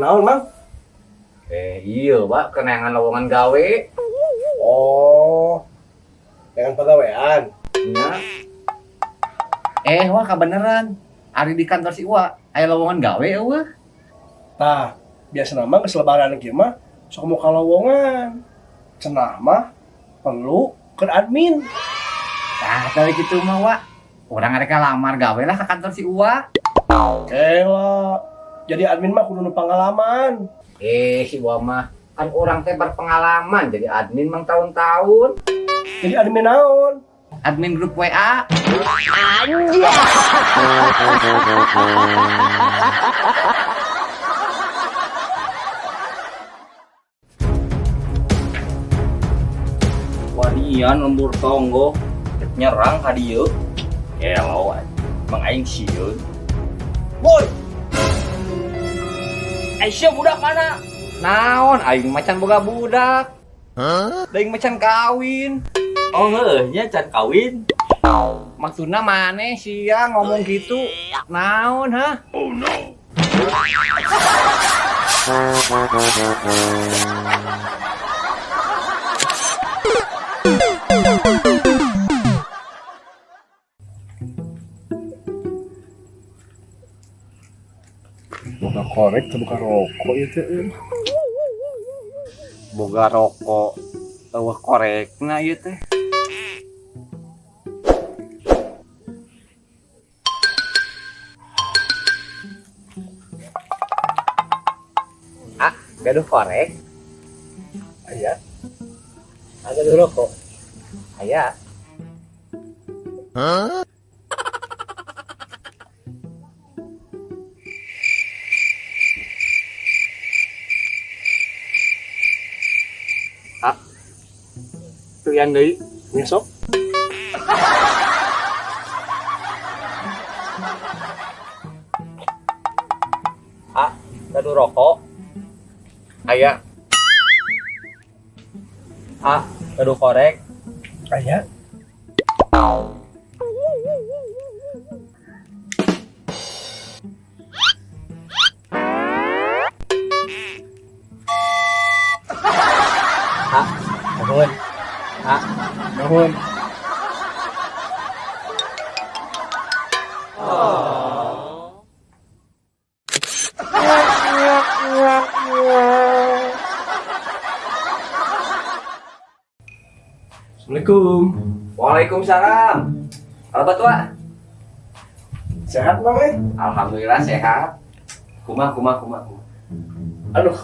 Kenaon, Mang? Iya, Pak, kenangan lowongan gawe. Oh, dengan pegawaian. Ya. Wah, kebeneran. Ari di kantor si Uwa, aya lowongan gawe eueuh. Tah, biasa nama geus lebaran ieu mah sok muka lowongan. Cenah mah perlu ke admin. Tah, tadi kitu mah, Wak. Urang arek lamar gawe lah ke kantor si Uwa. Lah, jadi admin mah kudu nu pengalaman. Si Uwa mah kan orang teh berpengalaman jadi admin mang tahun-tahun. Jadi admin naon? Admin grup WA. Wadian lembur tonggo nyerang ka dieu. Elo mang aing sieun. Boy. Aisyah budak mana? Naon aing macan boga budak. Daing macan kawin. Oh nya can kawin. Maksudna maneh sia ngomong gitu. Naon hah? Oh no. Boga korek atau boga rokok ieu teh? Boga rokok. Eueuh korekna ieu teh. Gaduh korek. Aya. Ada gaduh rokok. Aya. Tuh yang deui. Besok Gaduh rokok. Aya. Gaduh korek. aya. Nuhun. Nuhun. Assalamualaikum. Waalaikumsalam. Apa tuh, Wak? Sehat Mang? Alhamdulillah sehat. Kumaha. Aduh,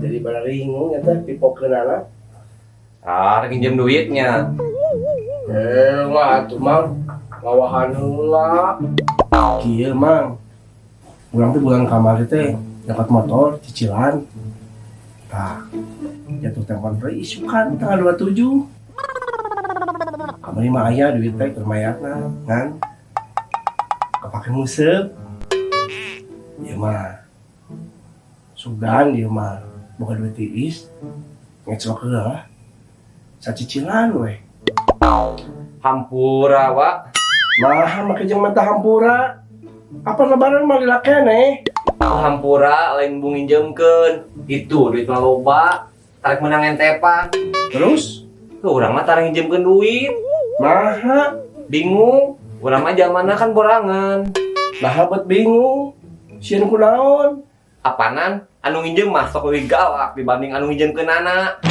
jadi pada bingung ya teh pipokeunana. Pinjem duitnya. Wah atuh Mang, ngawahan heula. Kieu Mang. Urang teh bulan kamari teh dapat motor cicilan. Tah, jatuh tempo deui isukan tanggal 27. Kamari mah aya duit teh keur mayarna, ngan. Kapake museup. Ieu mah sugan dia mah boga duit tiis ngeclok heula sacicilan we Hampura, Wak. mah make jeung mata hampura apa lebaran mah lila keneh Hampura lain bungin jemkeun. Itu duit mah loba. Tarik menang entepan. terus Tuh urang mah tarik nginjemkeun duit. maha Bingung. Urang mah zamanna kan borangan. bet bingung sieun kunaon Apanan anu nginjem mah sok leuwih galak dibanding anu nginjemkeunana.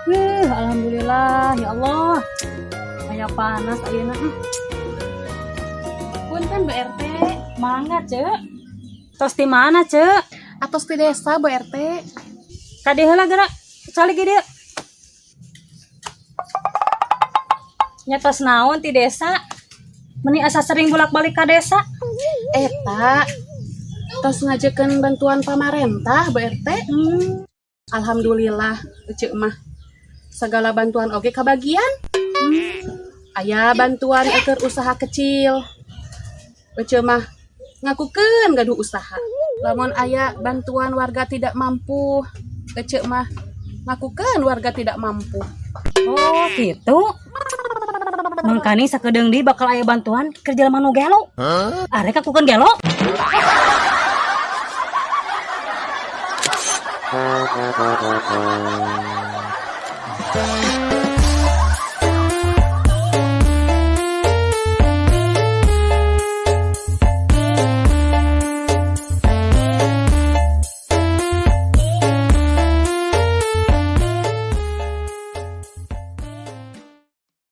Alhamdulillah ya Allah. Kayak panas ayeuna. Punten Bu RT, mangga, Cek. Tos di mana, Cek? Atos di desa Bu RT. Kade heula geura. Cali ge dieu. Nyatos naon ti desa? Meni asa sering bolak-balik ka desa. Eta tos ngajekeun bantuan pamarentah Bu RT. Alhamdulillah Cek mah segala bantuan oge kabagian. Aya bantuan keur usaha kecil. Cek mah ngakukeun gaduh usaha. Lamun aya bantuan warga tidak mampu, Cek mah ngakukeun warga tidak mampu. Oh gitu. Mangkani sakedeung di bakal aya bantuan kerja lemah nu gelo. Arek akukeun gelo.